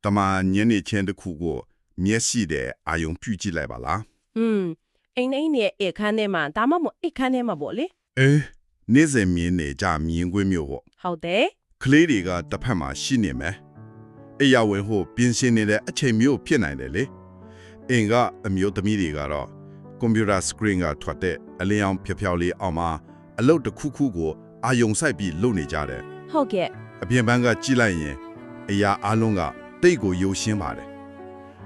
တမန်ညနေချင်းတစ်ခုကိုမျက်စိနဲ့အာယုံပြုကြည့်လိုက်ပါလား အိမ်နဲ့အခန်းထဲမှာဒါမှမဟုတ်အခန်းထဲမှာပေါ့လေ နေ့စဉ်မြင်နေကြမြင်ကွင်းမျိုးပေါ့ ဟုတ်တယ် ကလေးတွေကတစ်ဖက်မှာရှိနေမယ်အိယာဝင်ဟိုပြင်ဆင်နေတဲ့အချိန်မျိုးဖြစ်နိုင်တယ်လေအင်ကအမျိုးသမီးတွေကတော့ကွန်ပျူတာစကရင်ကထွက်တဲ့အလင်းအောင်ဖျော်လေးအောင်မှာအလုပ်တစ်ခုခုကိုအာယုံစိုက်ပြီးလုပ်နေကြတယ် ဟုတ်ကဲ့ အပြင်ပန်းကကြည့်လိုက်ရင်အရာအလုံးကတိတ်ကိုယိုရှင်းပါတယ်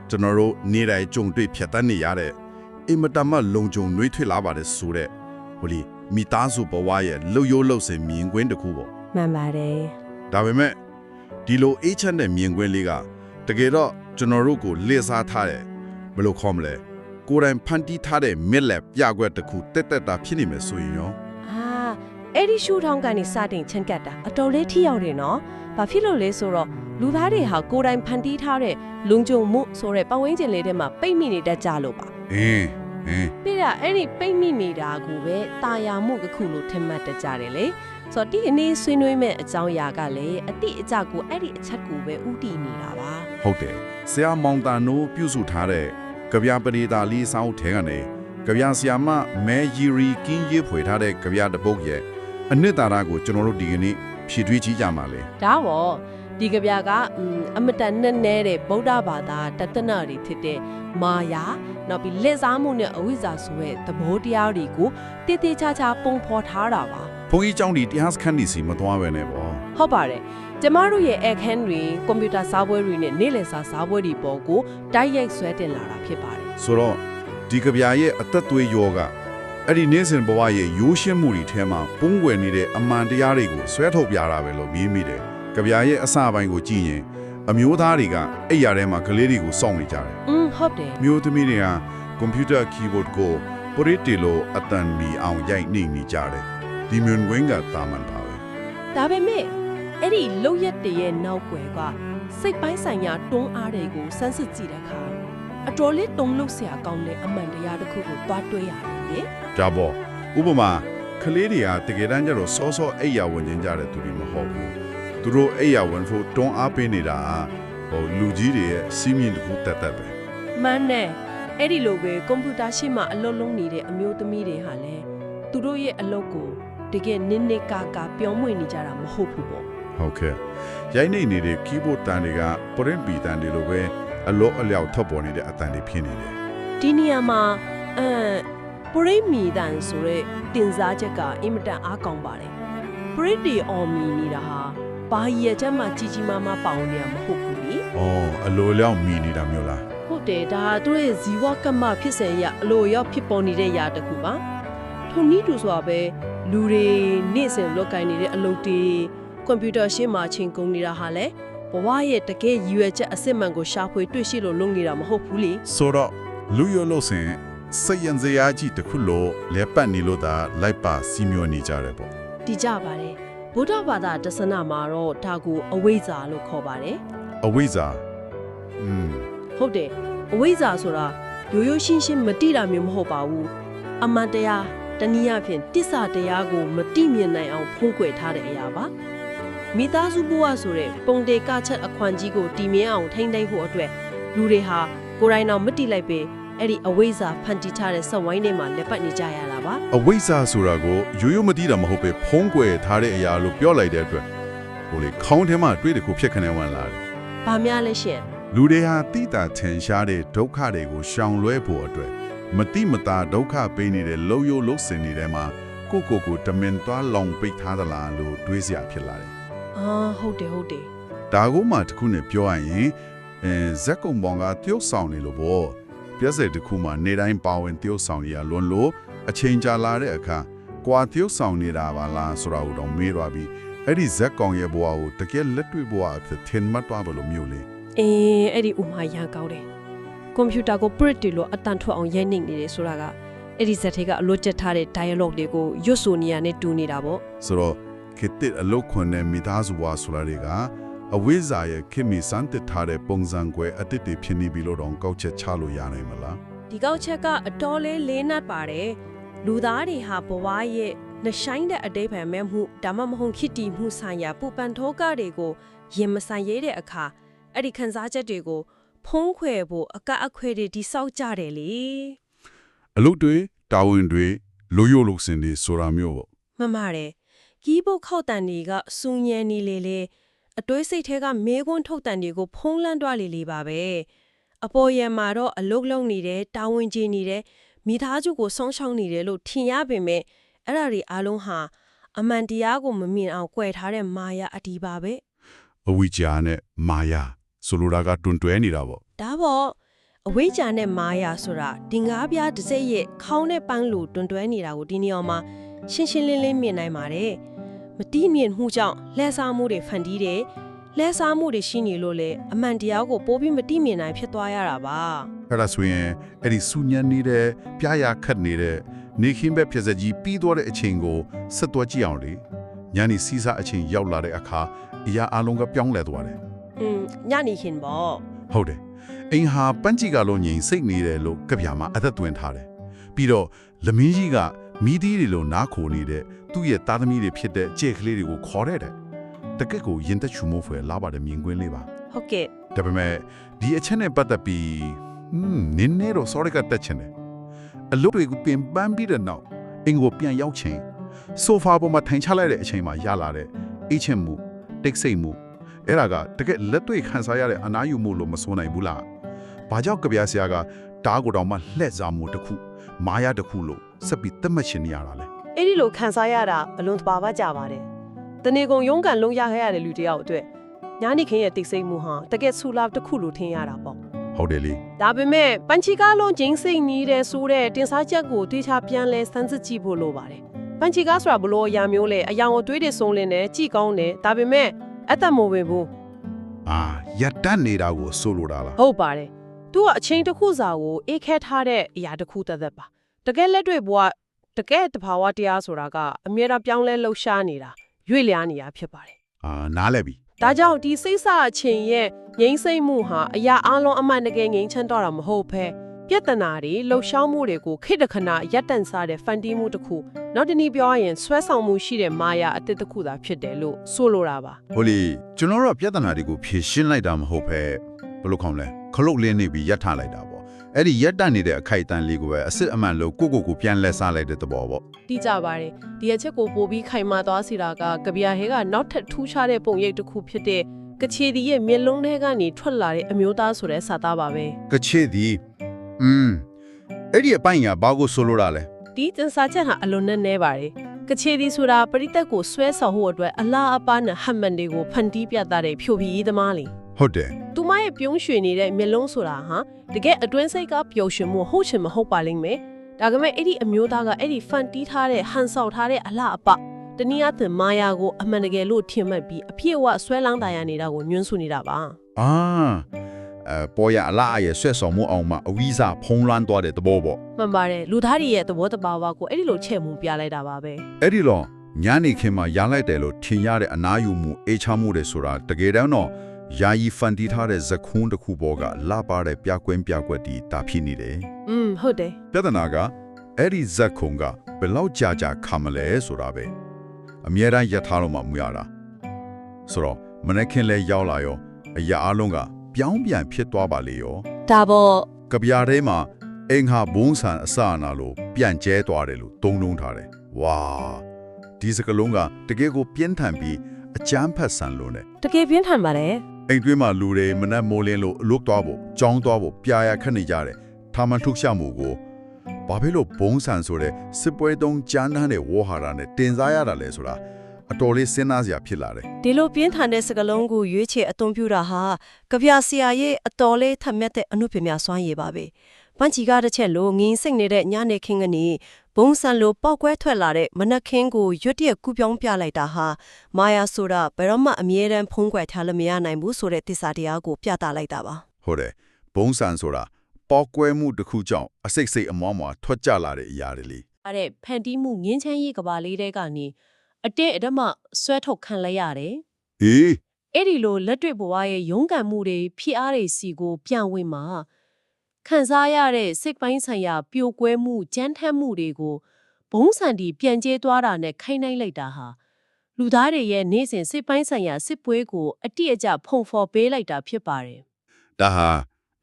ကျွန်တော်တို့နေ့တိုင်းကြုံတွေ့ဖြတ်တန်းနေရတဲ့အင်မတန်မှလုံခြုံနှွေးထွေးလာပါတယ်ဆိုတဲ့ဟိုလီမိသားစုဘဝရဲ့လှုပ်ရိုးလှုပ်စင်မြင်ကွင်းတစ်ခုပေါ့ မှန်ပါတယ် ဒါပေမဲ့ဒီလိုအေးချမ်းတဲ့မြင်ကွင်းလေးကတကယ်တော့ကျွန်တော်တို့ကိုလှည့်စားထားတယ်ဘယ်လိုခေါ်မလဲကိုယ်တိုင်ဖန်တီးထားတဲ့မြက်လက်ပြကွက်တစ်ခုတက်တက်တာဖြစ်နေမယ်ဆိုရင်ရော အဲ့ဒီရှူထောင်းကနေစတင်ချန်ကတ်တာအတော်လေးထိရောက်တယ်နော်ဘာဖြစ်လို့လဲဆိုတော့လူသားတွေဟာကိုယ်တိုင်ဖန်တီးထားတဲ့လုံခြုံမှုဆိုတဲ့ပတ်ဝန်းကျင်လေးထဲမှာပိတ်မိနေတတ်ကြလို့ပါ ပြီးတော့အဲ့ဒီပိတ်မိနေတာကိုပဲတာယာမှုတစ်ခုလို့ထင်မှတ်တကြတယ်လေဆိုတော့ဒီအနေဆွေးနွေးမဲ့အကြောင်းအရာကလည်းအတိအကျကိုအဲ့ဒီအချက်ကိုပဲဥတည်နေတာပါ ဟုတ်တယ်ဆရာမောင်တာနိုးပြုစုထားတဲ့ကြပြပရိဒါလီဆောင်းထဲကနေကြပြဆရာမမဲဂျီရီကင်းရေးဖွေထားတဲ့ကြပြတပုတ်ရဲ့အနှစ်သာရကိုကျွန်တော်တို့ဒီကနေ့ဖြည့်ထွေးကြည့်ကြမှာလေ ဒါပေါ့ဒီကြပြကအမတန်နဲ့နဲတဲ့ဗုဒ္ဓဘာသာတသနာတွေဖြစ်တဲ့မာယာနောက်ပြီးလက်စားမှုနဲ့အဝိဇ္ဇာဆိုတဲ့သဘောတရားတွေကိုတည်တည်ချာချာပုံဖော်ထားတာပါ ဘုန်းကြီးကျောင်းဒီတရားစခန်းဒီစီမသွားပဲနဲ့ပေါ့ ဟုတ်ပါတယ်ကျမတို့ရဲ့အခန်းတွေကွန်ပျူတာစာပွဲတွေနဲ့နေ့လည်စာစာပွဲတွေပေါ်ကိုတိုက်ရိုက်ဆွဲတင်လာတာဖြစ်ပါတယ် ဆိုတော့ဒီကြပြရဲ့အသက်သွေးယောကအဲ့ဒီနေ့စဉ်ဘဝရဲ့ရိုးရှင်းမှုတွေထဲမှာပုံွယ်နေတဲ့အမှန်တရားတွေကိုဆွဲထုတ်ပြတာပဲလို့မြင်မိတယ်ကြပြရဲ့အစပိုင်းကိုကြည့်ရင်အမျိုးသားတွေကအဲ့ရထဲမှာကလေးတွေကိုစောင့်နေကြတယ် ဟုတ်တယ် မျိုးသမီးတွေကကွန်ပျူတာကီးဘုတ်ကိုပရိတေလိုအတန်မီအောင်ရိုက်နေကြတယ်ဒီမြွန်ဝင်းကတာမန်ပါပဲ ဒါပေမဲ့အဲ့ဒီလောက်ရက်တည်းရဲ့နောက်ွယ်ကစိတ်ပိုင်းဆိုင်ရာတွန်းအားတွေကိုစမ်းစစ်ကြည့်တဲ့အခါအတော်လေးတုံ့လို့ဆရာကောင်းတဲ့အမှန်တရားတစ်ခုကိုတွားတွေ့ရတယ်လေ ဒါပေါ့ဥပမာကလေးတွေကတကယ်တမ်းကျတော့စောစောအိယာဝင်ကျင်ကြတဲ့သူတွေမဟုတ်ဘူးသူတို့အိယာဝင်ဖို့တွန်းအားပေးနေတာဟိုလူကြီးတွေရဲ့စီးမြင့်တစ်ခုတက်တက်ပဲ မှန်တယ်အဲ့ဒီလိုပဲကွန်ပျူတာရှေ့မှာအလုပ်လုပ်နေတဲ့အမျိုးသမီးတွေဟာလည်းသူတို့ရဲ့အလုပ်ကိုတကယ်နစ်နစ်ကာကာပြောင်းမွေနေကြတာမဟုတ်ဘူးပေါ့ ဟုတ်ကဲ့ရိုက်နေတဲ့ keyboard တန်တွေက print ပီတန်တွေလိုပဲအလောအလျောက်ထွက်ပေါ်နေတဲ့အတန်တွေဖြစ်နေတယ် ဒီနေရာမှာပရိမီတန်ဆိုတဲ့တင်စားချက်ကအင်မတန်အားကောင်းပါတယ်ပရိတီအော်မီနေတာဟာဘာရည်ချက်မှကြီးကြီးမားမားပေါင်နေရမဟုတ်ဘူးလေ ။အော်အလိုလျောက်မြည်နေတာမျိုးလား ဟုတ်တယ်ဒါသူရဲ့ဇီဝကမ္မဖြစ်စဉ်ရအလိုရောက်ဖြစ်ပေါ်နေတဲ့ຢာတစ်ခုပါထုံနည်းတူဆိုတာပဲလူတွေနေ့စဉ်လောက်ကင်နေတဲ့အလုပ်တွေကွန်ပျူတာရှင်းမှာချိန်ကုန်နေတာဟာလေဘဝရဲ့တကယ်ရည်ရွယ်ချက်အစစ်မှန်ကိုရှာဖွေတွေ့ရှိလို့လုပ်နေတာမဟုတ်ဘူးလေ ။ဆိုတော့လူရလို့စင်စိတ်ရင်စရာကြီးတစ်ခုလို့လဲပတ်နေလို့သာလိုက်ပါစီမျိုးနေကြတယ်ပေါ့ ဒီကြပါတယ်ဗုဒ္ဓဘာသာတသနာမှာတော့ဒါကိုအဝိဇ္ဇာလို့ခေါ်ပါတယ် ။အဝိဇ္ဇာ ဟုတ်တယ်အဝိဇ္ဇာဆိုတာရိုးရိုးရှင်းရှင်းမတိတာမျိုးမဟုတ်ပါဘူးအမှန်တရားတနည်းအားဖြင့်တစ္ဆာတရားကိုမတိမြင်နိုင်အောင်ဖုံးကွယ်ထားတဲ့အရာပါမိသားစုဘဝဆိုတဲ့ပုံတေကချက်အခွန်ကြီးကိုတည်မြဲအောင်ထိန်းသိမ်းဖို့အတွက်လူတွေဟာကိုယ်တိုင်တော့မတိလိုက်ပေအဲ့ဒီအဝိဇ္ဇာဖန်တီးထားတဲ့စက်ဝိုင်းထဲမှာလက်ပတ်နေကြရတာပါ အဝိဇ္ဇာဆိုတာကိုရိုးရိုးမသိတာမဟုတ်ပဲဖုံးကွယ်ထားတဲ့အရာလို့ပြောလိုက်တဲ့အတွက်ဟိုလေခေါင်းထဲမှာတွေးတခုဖြစ်ခနဲ့ဝင်လာတယ် ။ဘာများလဲရှင် လူတွေဟာတိတာထင်ရှားတဲ့ဒုက္ခတွေကိုရှောင်လွှဲဖို့အတွက်မတိမတာဒုက္ခပေးနေတဲ့လှုပ်ရိုးလှုပ်စင်နေတဲ့မှာကိုတမင်သွားလောင်ပိတ်ထားသလားလို့တွေးစရာဖြစ်လာတယ် ။ဟုတ်တယ်ဟုတ်တယ် ဒါကိုမှတစ်ခုနဲ့ပြောရရင်ဇက်ကုံပေါင်ကတရုတ်ဆောင်နေလို့ပေါ့ပြည့်စက်တစ်ခုမှနေတိုင်းပါဝင်တရုတ်ဆောင်နေရလွန်လို့အချိန်ကြာလာတဲ့အခါကွာတရုတ်ဆောင်နေတာပါလားဆိုတာကိုတော့မေးသွားပြီးအဲ့ဒီဇက်ကောင်ရဲ့ဘဝကိုတကယ်လက်တွေ့ဘဝအဖြစ်ထင်မှတ်သွားဘလို့မျိုးလေ ။အဲ့ဒီဥမာရန်ကောင်းတယ်။ကွန်ပျူတာကို print တီလို့အတန်ထွက်အောင်ရိုက်နှိပ်နေတယ်ဆိုတာကအဲ့ဒီဇက်ထဲကအလို့ချက်ထားတဲ့ dialogue တွေကိုရွတ်ဆိုနေရနဲ့တူနေတာပေါ့ ဆိုတော့ခေတ္တအလုတ်ခွန်နဲ့မိသားစုဘဝဆိုတာတွေကအဝိဇ္ဇာရဲ့ခင်မီစံတက်ထားတဲ့ပုံစံကွယ်အတိတ်တွေဖြစ်နေပြီလို့တော့ကောက်ချက်ချလို့ရနိုင်မလား ။ဒီကောက်ချက်ကအတော်လေးနတ်ပါတယ်။လူသားတွေဟာဘဝရဲ့နှဆိုင်တဲ့အတိတ်ပဲမဲ့မှုဒါမှမဟုတ်ခိတီမှုဆိုင်ရာပူပန်ထောကတွေကိုရင်မဆိုင်ရတဲ့အခါ အဲ့ဒီခံစားချက်တွေကိုဖုံးခွဲဖို့အကအခွဲတွေတိဆောက်ကြတယ်လေ အလုပ်တွေတာဝန်တွေလိုရိုးလို့စင်တွေဆိုတာမျိုးပေါ့ မှန်ပါတယ်ကီးဘုတ်ခောက်တန်တွေကစူညံနေလေအတွေးစိတ်ထဲကမဲခွန်းထုတ်တန်တွေကိုဖုံးလန်းသွားလေပါပဲအပေါ်ရံမှာတော့အလုတ်လုံးနေတယ်တာဝန်ကြီးနေတယ်မိသားစုကိုဆုံးရှုံးနေတယ်လို့ထင်ရပေမဲ့အဲ့ဒါတွေအားလုံးဟာအမှန်တရားကိုမမြင်အောင်ကြွယ်ထားတဲ့မာယာအတီးပါပဲ အဝိဂျာနဲ့မာယာဆိုလိုတာကတွန်တွဲနေတာပေါ့ ဒါပေါ့အဝိဇ္ဇာနဲ့မာယာဆိုတာဒီငါးပြားတစ်စက်ရဲ့ခေါင်းနဲ့ပန်းလို့တွန်တွဲနေတာကိုဒီနေရာမှာရှင်းရှင်းလင်းလင်းမြင်နိုင်ပါတယ်မတိမြင်မှုကြောင့်လှည့်စားမှုတွေဖန်တီးတယ်လှည့်စားမှုတွေရှိနေလို့လေအမှန်တရားကိုပိုးပြီးမတိမြင်နိုင်ဖြစ်သွားရတာပါ အဲ့ဒါဆိုရင်အဲ့ဒီစူညံနေတဲ့ပြားရခတ်နေတဲ့နေခင်းဘက်ဖြစ်စကြီးပြီးသွားတဲ့အချိန်ကိုဆက်သွားကြည့်အောင်လေညနေစီးစားအချိန်ရောက်လာတဲ့အခါအရာအလုံးကပြောင်းလဲသွားတယ် ညနေခင်းပေါ့ ဟုတ်တယ်အိမ်ဟာပန်းချီကလုံးငိန်စိတ်နေတယ်လို့ကြပြမှာအသက်သွင်းထားတယ်ပြီးတော့လမင်းကြီးကမိသီးတွေလို့နားခိုနေတဲ့သူ့ရဲ့သားသမီးတွေဖြစ်တဲ့ကြဲကလေးတွေကိုခေါ်တဲ့တကက်ကိုရင်သက်ချူမိုးဖွယ်လာပါတယ်မြင်ကွင်းလေးပါ ဟုတ်ကဲ့ ဒါပေမဲ့ဒီအချက်နဲ့ပတ်သက်ပြီးနင်းနေတော့ sorry ကတက်ချင်တယ်အလုပ်တွေကိုပင်ပန်းပြီးတဲ့နောက်အင်ကိုပြန်ရောက်ချင်းဆိုဖာပေါ်မှာထိုင်ချလိုက်တဲ့အချိန်မှာရလာတဲ့အေးချင်မှုတိတ်ဆိတ်မှုအဲ့ဒါကတကယ်လက်တွေ့ခံစားရတဲ့အနားယူမှုလို့မဆိုနိုင်ဘူးလားဘာကြောင့်ကြပြဆရာကတားကိုတောင်မှလှည့်စားမှုတစ်ခုမာယာတစ်ခုလို့စက်ပြီးသတ်မှတ်ရှင်နေရတာလဲ အဲ့ဒီလိုခံစားရတာအလွန်တဘာဝကြပါတယ်တနေကုန်ရုန်းကန်လုံးရခဲ့ရတဲ့လူတယောက်အတွက်ညနေခင်းရဲ့တိတ်ဆိတ်မှုဟာတကယ်ဆူလာတစ်ခုလို့ထင်ရတာပေါ့ ဟုတ်တယ်လေ ဒါပေမဲ့ပန်ချီကားလုံးကျင်းစိတ်နေတဲ့ဆိုတဲ့တင်စားချက်ကိုတေချာပြန်လဲစမ်းစစ်ကြည့်ဖို့လိုပါတယ်ပန်ချီကားဆိုတာဘလို့အရာမျိုးလဲအယောင်အတွေးတွေစုံလင်တယ်ကြည်ကောင်းတယ်ဒါပေမဲ့အသက်မိုးဝင်ဘူး ရတတ်နေတာကိုဆိုလိုတာလား ဟုတ်ပါတယ်သူကအချင်းတစ်ခုစာကိုအေးခဲထားတဲ့အရာတစ်ခုသက်ပါတကယ်လက်တွေ့ဘဝတကယ်တဘာဝတရားဆိုတာကအမြဲတမ်းပြောင်းလဲလှုပ်ရှားနေတာရွေ့လျားနေတာဖြစ်ပါတယ် နားလဲပြီ ဒါကြောင့်ဒီစိတ်ဆအချင်းရဲ့ငြိမ်းစိမ့်မှုဟာအရာအလုံးအမှန်တကယ်ငြိမ်းချမ်းတော့တာမဟုတ်ဘဲပြဿနာတွေလှုပ်ရှားမှုတွေကိုခိတခဏရပ်တန့်စားတဲ့ဖန်တီးမှုတစ်ခုနောက်တနည်းပြောရရင်ဆွဲဆောင်မှုရှိတဲ့မာယာအတစ်တစ်ခုသာဖြစ်တယ်လို့ဆိုလိုတာပါ ဟိုလေကျွန်တော်တို့ကပြဿနာတွေကိုဖြေရှင်းလိုက်တာမဟုတ်ပဲဘယ်လိုခေါမလဲခလုတ်လင်းနေပြီးရပ်ထားလိုက်တာပေါ့အဲ့ဒီရပ်တန့်နေတဲ့အခိုက်အတန့်လေးကိုပဲအစ်စ်အမှန်လို့ကိုပြန်လက်စားလိုက်တဲ့သဘောပေါ့ တိကျပါတယ်ဒီအချက်ကိုပို့ပြီးခိုင်မာသွားစီတာကကဗျာဟဲကနောက်ထပ်ထူးခြားတဲ့ပုံရိပ်တစ်ခုဖြစ်တဲ့ကချေဒီရဲ့မျက်လုံးထဲကနေထွက်လာတဲ့အမျိုးသားဆိုတဲ့စာသားပါပဲ ကချစ်သည်အဲ့ဒီအပိုင်းကဘာကိုဆိုလိုတာလဲ ဒီတင်စာချက်ဟာအလွန်နဲ့နဲပါတယ်ကချေဒီဆိုတာပရိသတ်ကိုဆွဲဆောင်ဖို့အတွက်အလားအပါးနဲ့ဟမှန်တွေကိုဖန်တီးပြသတဲ့ဖြိုပြီးသမားလေး ဟုတ်တယ် သူမရဲ့ပြုံးရွှင်နေတဲ့မျက်လုံးဆိုတာဟာတကယ်အတွင်းစိတ်ကပျော်ရွှင်မှုဟုတ်ချင်မဟုတ်ပါလိမ့်မယ်ဒါကမဲ့အဲ့ဒီအမျိုးသားကအဲ့ဒီဖန်တီးထားတဲ့ဟန်ဆောင်ထားတဲ့အလားအပတနည်းအားဖြင့်မာယာကိုအမှန်တကယ်လို့ထင်မှတ်ပြီးအပြည့်အဝဆွဲလောင်းတာရနေတာကိုညွှန်းဆိုနေတာပါ ပေါ်ရအလားအရဲ့ဆွဲဆောင်မှုအောင်မှာအဝိဇ္ဇဖုံးလွှမ်းသွားတဲ့သဘောပေါ့ မှန်ပါတယ်လူသားတွေရဲ့သဘောတဘာဝကိုအဲ့ဒီလိုချဲ့မှုပြလိုက်တာပါပဲ အဲ့ဒီတော့ညနေခင်းမှာရလိုက်တယ်လို့ထင်ရတဲ့အနားယူမှုအေးချမှုတွေဆိုတာတကယ်တမ်းတော့ယာယီဖန်တီးထားတဲ့ဇခွန်းတစ်ခုပေါ်ကလာပါတဲ့ပြကွင်းပြကွက်တီတာဖြစ်နေတယ် ဟုတ်တယ် ပြဿနာကအဲ့ဒီဇခွန်းကဘယ်လောက်ကြာခါမလဲဆိုတာပဲအမြဲတမ်းရထားလို့မှမရတာဆိုတော့မနေ့ခင်လဲရောက်လာရောအရာအလုံးကပြောင်းပြန်ဖြစ်သွားပါလေရော ဒါပေါ့ ကဗျာထဲမှာအင်ဟာဘုံဆန်အစအနာလို့ပြန်ကျဲသွားတယ်လို့သုံးလုံးထားတယ်ဝါဒီစကလုံးကတကယ်ကိုပြင်းထန်ပြီးအကြမ်းဖက်ဆန်လို့ ਨੇ တကယ်ပြင်းထန်ပါတယ် အိမ်တွင်းမှာလူတွေမနက်မိုးလင်းလို့အလုပ်သွားဖို့ကြောင်းသွားဖို့ပြာရခက်နေကြတယ်ထာမန်ထုတ်ရှာမှုကိုဘာဖြစ်လို့ဘုံဆန်ဆိုတဲ့စစ်ပွဲတုံးကြမ်းတမ်းတဲ့ဝေါ်ဟာရနဲ့တင်စားရတာလဲဆိုတာအတော်လေးစဉ်းစားစရာဖြစ်လာတယ် ဒီလိုပြင်းထန်တဲ့စကလုံးကိုရွေးချယ်အသုံးပြုတာဟာကဗျာဆရာရဲ့အတော်လေးထက်မြက်တဲ့အမှုပညာစွမ်းရည်ပါပဲပန်းချီကားတစ်ချက်လို့ငင်းစိတ်နေတဲ့ညနေခင်းကနေဘုံဆန်လိုပောက်ကွဲထွက်လာတဲ့မနက်ခင်းကိုရွတ်တရက်ကူးပြောင်းပြလိုက်တာဟာမာယာဆိုတာဘယ်တော့မှအမြဲတမ်းဖုံးကွယ်ထားလို့မရနိုင်ဘူးဆိုတဲ့သစ္စာတရားကိုပြသလိုက်တာပါ ဟုတ်တယ်ဘုံဆန်ဆိုတာပေါက်ကွဲမှုတစ်ခုကြောင့်အစိတ်စိတ်အမွားမွားထွက်ကြလာတဲ့အရာတွေလေ အဲ့တဲ့ဖန်တီးမှုငင်းချမ်းရေးကဘာလေးတဲကနေအတဲ့အဓမ္မဆွဲထုတ်ခံလိုက်ရတယ် အေး အဲ့ဒီလိုလက်တွေ့ဘဝရဲ့ရုန်းကန်မှုတွေဖိအားတွေစီကိုပြန်ဝင်မှာခံစားရတဲ့စိတ်ပိုင်းဆိုင်ရာပျို့ကွဲမှုကြမ်းထမ်းမှုတွေကိုဘုံစံတီပြန်ကျဲသွားတာနဲ့ခိုင်းနှိုင်းလိုက်တာဟာ လူသားတွေရဲ့နေ့စဉ်စစ်ပိုင်းဆိုင်ရာစစ်ပွဲကိုအတိအကျဖုံဖော်ပေးလိုက်တာဖြစ်ပါတယ် ဒါဟာ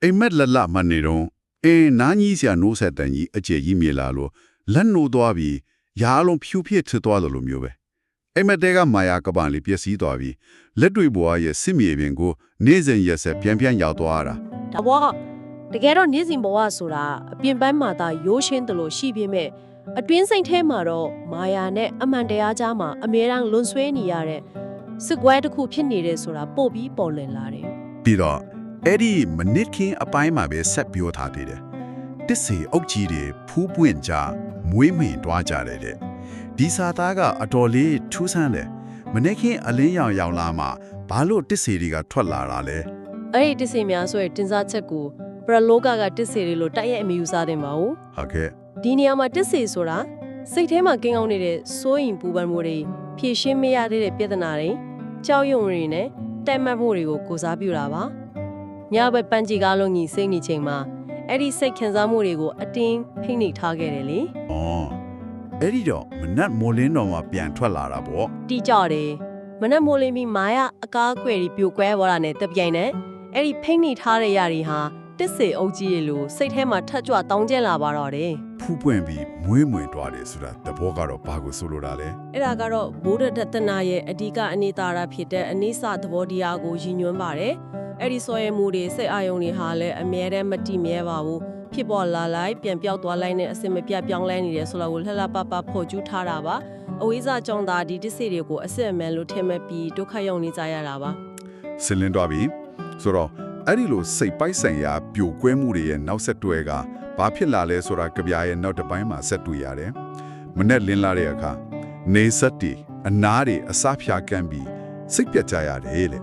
အိမ်မက်လက်လမှနေတော့နားကြီးစရာနိုးဆက်တန်ကြီးအကျယ်ကြီးမြေလာလို့လက်နိုးသွားပြီးရာအလုံးဖြူဖြစ်ထသွားတယ်လို့မျိုးပဲအိမ်မက်တဲကမာယာကပန်လေးပျက်စီးသွားပြီးလက်တွေဘွားရဲ့စစ်မြေပြင်ကိုနေ့စဉ်ရက်ဆက်ပြန်ရောက်သွားတာ ဒါဘောတကယ်တော့နေ့စဉ်ဘဝဆိုတာအပြင်ပန်းမှာသာရိုးရှင်းတယ်လို့ရှိပြီးမဲ့အတွင်းစိတ်ထဲမှာတော့မာယာနဲ့အမှန်တရားကြားမှာအမြဲတမ်းလွန်ဆွဲနေရတဲ့စစ်ကွဲတစ်ခုဖြစ်နေတယ်ဆိုတာပို့ပြီးပေါ်လွင်လာတယ် ပြီးတော့အဲ့ဒီမနစ်ခင်းအပိုင်းမှာပဲဆက်ပြောထားသေးတယ်တစ်စီအုတ်ကြီးတွေဖူးပွင့်ကြမွေးမြင်တွားကြတယ်တဲ့ဒီစာသားကအတော်လေးထူးဆန်းတယ်မနစ်ခင်းအလင်းရောင်ရောက်လာမှဘာလို့တစ်စီတွေကထွက်လာတာလဲ အဲ့ဒီတစ်စီများဆိုရင်တင်စားချက်ကိုပရလောကကတစ်စီတွေလို့တိုက်ရိုက်အမယူစားတင်ပါဦး ဟုတ်ကဲ့ ဒီနေရာမှာတစ်စီဆိုတာစိတ်ထဲမှာကင်းကောင်းနေတဲ့စိုးရင်ပူပန်မှုတွေဖြည့်ရှင်းမရသေးတဲ့ပြဿနာတွေကြောက်ရွံ့တွေနဲ့တက်မှတ်မှုတွေကိုကိုစားပြုတာပါညဘက်ပန်းကြီးကားလုံးကြီးစိတ်နေချိန်မှာအဲ့ဒီစိတ်ခံစားမှုတွေကိုအတင်းဖိနှိပ်ထားခဲ့တယ်လေ ။အော်အဲ့ဒီတော့မနက်မိုးလင်းတော်မှာပြန်ထွက်လာတာပေါ့ တီးကြတယ်မနက်မိုးလင်းပြီးမာယာအကားအကွယ်တွေပြိုကွဲသွားတာနဲ့တပြိုင်နက်အဲ့ဒီဖိနှိပ်ထားတဲ့ຢာတွေဟာတစ်စေအုပ်ကြီးရေလိုစိတ်ထဲမှာထက်ကြွတောင်းကျလာပါတော့တယ် ။ဖူးပွင့်ပြီးမွေးမွင်တွားတယ်ဆိုတာတဘောကတော့ဘာကိုဆိုလိုတာလဲ အဲ့ဒါကတော့ဘိုးဒတနာရဲ့အဓိကအနေသာရဖြစ်တဲ့အနိစ္စသဘောတရားကိုရည်ညွှန်းပါတယ်အဲ့ဒီဆိုရမှုတွေစိတ်အာယုံတွေဟာလည်းအမြဲတမ်းမတည်မြဲပါဘူးဖြစ်ပေါ်လာလိုက်ပြန်ပြောက်သွားလိုက်နဲ့အစင်မပြတ်ပြောင်းလဲနေတယ်ဆိုတော့လှလှပပဖော်ကျူးထားတာပါအဝိဇ္ဇာကြောင့်သာဒီတစ်စိတွေကိုအစစ်အမှန်လို့ထင်မှတ်ပြီးဒုက္ခရောက်နေကြရတာပါ ။စင်လင်းတွားပြီးဆိုတော့အဲ့ဒီလိုစိတ်ပိုက်ဆိုင်ရာပြိုကွဲမှုတွေရဲ့နောက်ဆက်တွဲကဘာဖြစ်လာလဲဆိုတာကြပြရဲ့နောက်တစ်ပိုင်းမှာဆက်တွေ့ရတယ်။မနက်လင်းလာတဲ့အခါနေဆက်တီအနားတွေအစားဖြာကန့်ပြီးစိတ်ပြတ်ကြရတယ်လေ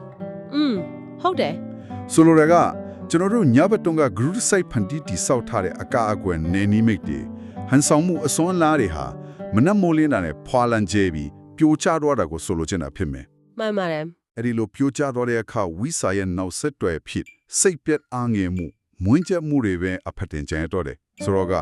ဟုတ်တယ် ။ဆိုလိုတာကကျွန်တော်တို့ညဘက်တုန်းက group site ဖန်တီးတိဆောက်ထားတဲ့အကအကွယ်နေနီးမိတ်တွေဟန်ဆောင်မှုအစွမ်းလားတွေဟာမနက်မိုးလင်းတာနဲ့ဖွာလန်ကျဲပြီးပြိုကျသွားတာကိုဆိုလိုချင်တာဖြစ်မယ် မှန်ပါတယ် ။အဲ့ဒီလိုပြိုကျသွားတဲ့အခါဝိစာရဲ့နောက်ဆက်တွဲဖြစ်စိတ်ပြတ်အားငယ်မှုမွင်းချက်မှုတွေပဲအဖက်တင်ကျန်တော့တယ်။ဆိုတော့က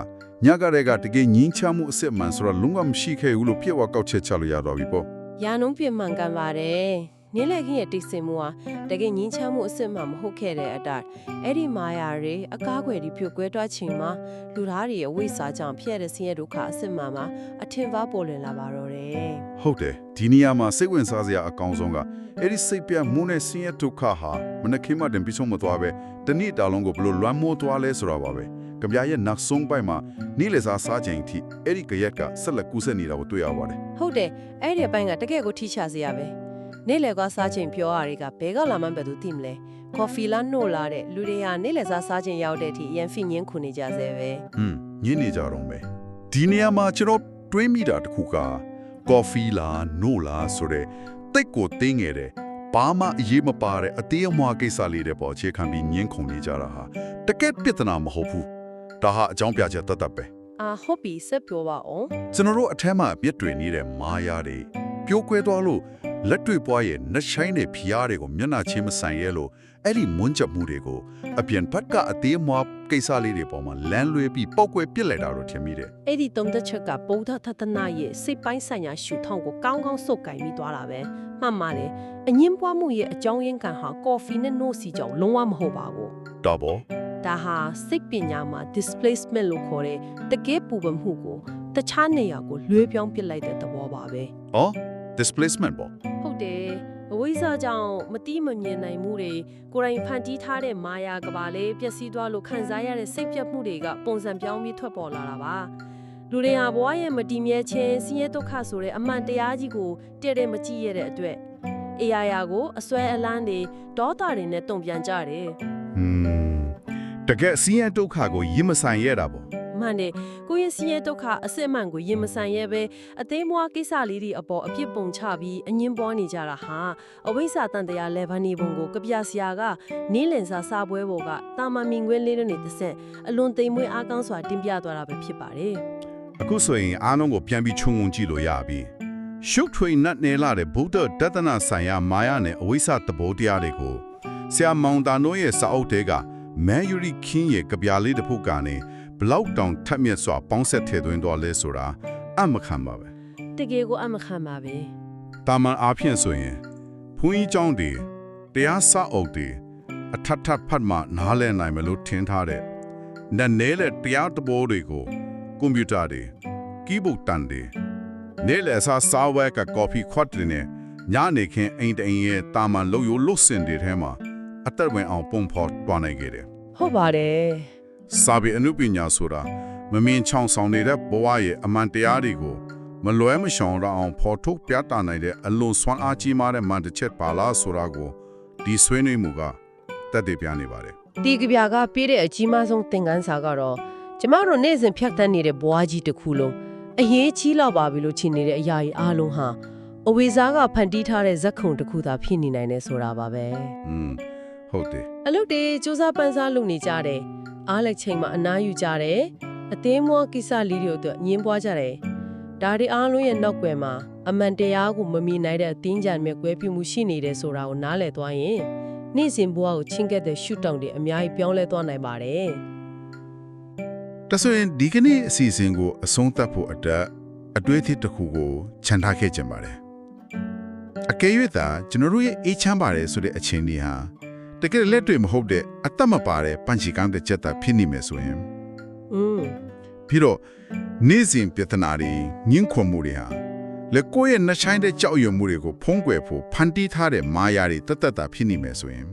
ညကတည်းကတကယ်ငင်းချမှုအစစ်မှန်ဆိုတော့လုံးဝမရှိခဲ့ဘူးလို့ပြေဝကောက်ချက်ချလို့ရတော့ပြီပေါ့ ရာနှုန်းပြမှန်ကန်ပါတယ်နင်းလက်ခင်းရဲ့တိတ်ဆိတ်မှုဟာတကယ်ငင်းချမှုအစစ်မှန်မဟုတ်ခဲ့တဲ့အတိုင်းအဲ့ဒီမာယာတွေအကားကွယ်တွေဖြိုကွဲသွားချိန်မှာလူသားတွေရဲ့ဝိစာကြောင့်ဖြစ်ရတဲ့ဆင်းရဲဒုက္ခအစစ်မှန်မှာအထင်ပါပေါ်လွင်လာပါတော့တယ် ဟုတ်တယ်ဒီနေရာမှာစိတ်ဝင်စားစရာအကောင်းဆုံးကအဲ့ဒီစိတ်ပြတ်မှုနဲ့ဆင်းရဲဒုက္ခဟာမနက်ခင်းမှတင်ပြီးဆုံးမသွားပဲတနေ့တာလုံးကိုဘလို့လွမ်းမိုးသွားလဲဆိုတာပါပဲကြပြရဲ့နောက်ဆုံးပိုင်းမှာနေ့လည်စားချိန်အထိအဲ့ဒီကြရက်ကဆက်လက်ကူးဆက်နေတာကိုတွေ့ရပါတယ် ဟုတ်တယ်အဲ့ဒီအပိုင်းကတကယ်ကိုထိချစရာပဲနေ့လယ်ကစားချိန်ပြောရတွေကဘဲကလာမှန်းပဲသူသိမလဲကော်ဖီလာနို့လာတဲ့လူတွေဟာနေ့လယ်စားချိန်ရောက်တဲ့အထိရန်ဖိငင်းခုနေကြဆဲပဲ ညင်းနေကြတော့မယ်ဒီနေရာမှာကျွန်တော်တွေးမိတာတစ်ခုကကော်ဖီလားနို့လားဆိုတဲ့တိတ်ကိုတင်းငယ်တဲ့ဘာမှအရေးမပါတဲ့အသေးအမွှားကိစ္စလေးတွေပေါ်အခြေခံပြီးညင်းခုန်နေကြတာဟာတကယ်ပြဿနာမဟုတ်ဘူးဒါဟာအကြောင်းပြချက်တတ်ပဲ ဟုတ်ပြီဆက်ပြောပါအောင် ကျွန်တော်တို့အထက်မှာအပြစ်တွေနေတဲ့မာယာတွေပြိုးကွဲသွားလို့လက်တွေပွားရဲ့နှချိုင်းတဲ့ဖျားတွေကိုမျက်နှာချင်းမဆိုင်ရဲလို့အဲ့ဒီမွန်းချက်မှုတွေကိုအပြင်ဘက်ကအသေးအမွှားကိစ္စလေးတွေပေါ်မှာလမ်းလွဲပြီးပောက်ကွဲပြစ်လိုက်တာလို့ထင်မိတယ် အဲ့ဒီသုံးသက်ချက်ကဗုဒ္ဓသတ္တနာရဲ့စိတ်ပိုင်းဆိုင်ရာရှုထောင့်ကိုကောင်းကောင်းစုပ်ကိုင်ပြီးသွားတာပဲမှန်ပါတယ်အငင်းပွားမှုရဲ့အကြောင်းရင်းခံဟာကော်ဖီနဲ့နို့စီကြောင့်လုံးဝမဟုတ်ပါဘူး ဒါပေါ့ ဒါဟာစိတ်ပညာမှာ displacement လို့ခေါ်တဲ့တကယ်ပူပန်မှုကိုတခြားနေရာကိုလွှဲပြောင်းပစ်လိုက်တဲ့သဘောပါပဲ ။အော် displacement ပေါ့ ဟုတ်တယ်အဝိဇ္ဇာကြောင့်မတိမမြင်နိုင်မှုတွေကိုယ်တိုင်ဖန်တီးထားတဲ့မာယာကဘာလေးပျက်စီးသွားလို့ခံစားရတဲ့စိတ်ပြတ်မှုတွေကပုံစံပြောင်းပြီးထွက်ပေါ်လာတာပါလူတွေဟာဘဝရဲ့မတည်မြဲခြင်းဆင်းရဲဒုက္ခဆိုတဲ့အမှန်တရားကြီးကိုတည့်တည့်မကြည့်ရတဲ့အတွက်အေယာယာကိုအစွဲအလန်းတွေဒေါသတွေနဲ့တုံ့ပြန်ကြတယ် တကယ်စီးရဲဒုက္ခကိုရင်မဆိုင်ရတာပေါ့ မှန်တယ်ကိုယ့်ရဲ့ဆင်းရဲဒုက္ခအစစ်အမှန်ကိုရင်မဆိုင်ရဲပဲအသေးမွားကိစ္စလေးတွေအပေါ်အပြစ်ပုံချပြီးအငင်းပွားနေကြတာဟာအဝိဇ္ဇာတန်တရားလေဗန်နေပုံကိုကြပြဆရာကနီးလင်စာစာပွဲပေါ်ကတာမန်မင်ခွင်းလေးတွေနဲ့တစ်ဆက်အလွန်သိမ်မွေးအားကောင်းစွာတင်ပြသွားတာပဲဖြစ်ပါတယ် အခုဆိုရင်အားလုံးကိုပြန်ပြီးခြုံငုံကြည့်လို့ရပြီရှုပ်ထွေနတ်နယ်လာတဲ့ဗုဒ္ဓတသနာဆိုင်ရာမာယာနဲ့အဝိဇ္ဇာတဘောတရားတွေကိုဆရာမောင်တာနိုးရဲ့စာအုပ်တွေကမဲယူရီခင်းရဲ့ကြပြလေးတစ်ပုဒ်ကနေဘလောက်တောင်ထက်မြက်စွာပေါင်းဆက်ထည့်သွင်းသွားလဲဆိုတာအမခံပါပဲ တကယ်ကိုအမခံပါပဲ တာမန်အားဖြင့်ဆိုရင်ဘုန်းကြီးကျောင်းတွေတရားစအုပ်တွေအထက်ဖတ်မှနားလည်နိုင်မလို့ထင်ထားတဲ့နဲ့နဲ့တရားတဘောတွေကိုကွန်ပျူတာတွေ keyboard တန်တွေနဲ့လည်းစာဝဲက copy ခွတ်တွေနဲ့ညနေခင်းအိမ်တိုင်ရဲ့တာမန်လို့ရလို့စင်တွေထဲမှာအသက်ဝင်အောင်ပုံဖော်တွားနိုင်ခဲ့တယ် ဟုတ်ပါတယ် စာပေအနုပညာဆိုတာမမြင်ချောင်ဆောင်နေတဲ့ဘဝရဲ့အမှန်တရားတွေကိုမလွဲမရှောင်ရအောင်ဖော်ထုတ်ပြသနိုင်တဲ့အလွန်စွမ်းအားကြီးမားတဲ့မှန်တစ်ချက်ပါလားဆိုတာကိုဒီဆွေးနွေးမှုကတက်တည်ပြနေပါတယ် ဒီကဗျာကပေးတဲ့အကြီးမားဆုံးသင်ခန်းစာကတော့ကျမတို့နေ့စဉ်ဖြတ်သန်းနေတဲ့ဘဝကြီးတစ်ခုလုံးအရေးကြီးလောက်ပါပြီလို့ထင်နေတဲ့အရာကြီးအားလုံးဟာအဝေစားကဖန်တီးထားတဲ့ဇက်ခုံတစ်ခုသာဖြစ်နေနိုင်တယ်ဆိုတာပါပဲ ဟုတ်တယ် အလုပ်တွေစူးစမ်းပန်းစားလုပ်နေကြတယ်အားလက်ချိန်မှာအနားယူကြတယ်အသေးမွှားကိစ္စလေးတွေအတွက်ညင်းပွားကြတယ်ဒါတွေအားလုံးရဲ့နောက်ွယ်မှာအမှန်တရားကိုမမြင်နိုင်တဲ့အတင်းကြံမဲ့ကွဲပြားမှုရှိနေတယ်ဆိုတာကိုနားလည်သွားရင်နေ့စဉ်ဘဝကိုချင်းကပ်တဲ့ရှုထောင့်တွေအများကြီးပြောင်းလဲသွားနိုင်ပါတယ် ဒါဆိုရင်ဒီကနေ့အစီအစဉ်ကိုအဆုံးသတ်ဖို့အတွက်အတွေးအထိတစ်ခုကိုခြံထားခဲ့ကြပါတယ်အကယ်၍သာကျွန်တော်တို့ရဲ့အေးချမ်းပါတယ်ဆိုတဲ့အချိန်ကြီးဟာတကယ်လက်တွေ့မဟုတ်တဲ့အသက်မပါတဲ့ပန့်ချီကောင်းတဲ့ချက်သာဖြစ်နေမယ်ဆိုရင်ပြီးတော့နေ့စဉ်ပြဿနာတွေညှင်းခွန်မှုတွေဟာလက်ကိုယ့်ရဲ့နှဆိုင်တဲ့ကြောက်ရွံ့မှုတွေကိုဖုံးကွယ်ဖို့ဖန်တီးထားတဲ့မာယာတွေတသက်တာဖြစ်နေမယ်ဆိုရင်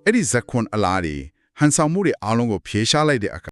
အဲ့ဒီဇက်ခွန်အလားတွေဟန်ဆောင်မှုတွေအားလုံးကိုဖြေရှားလိုက်တဲ့အခါ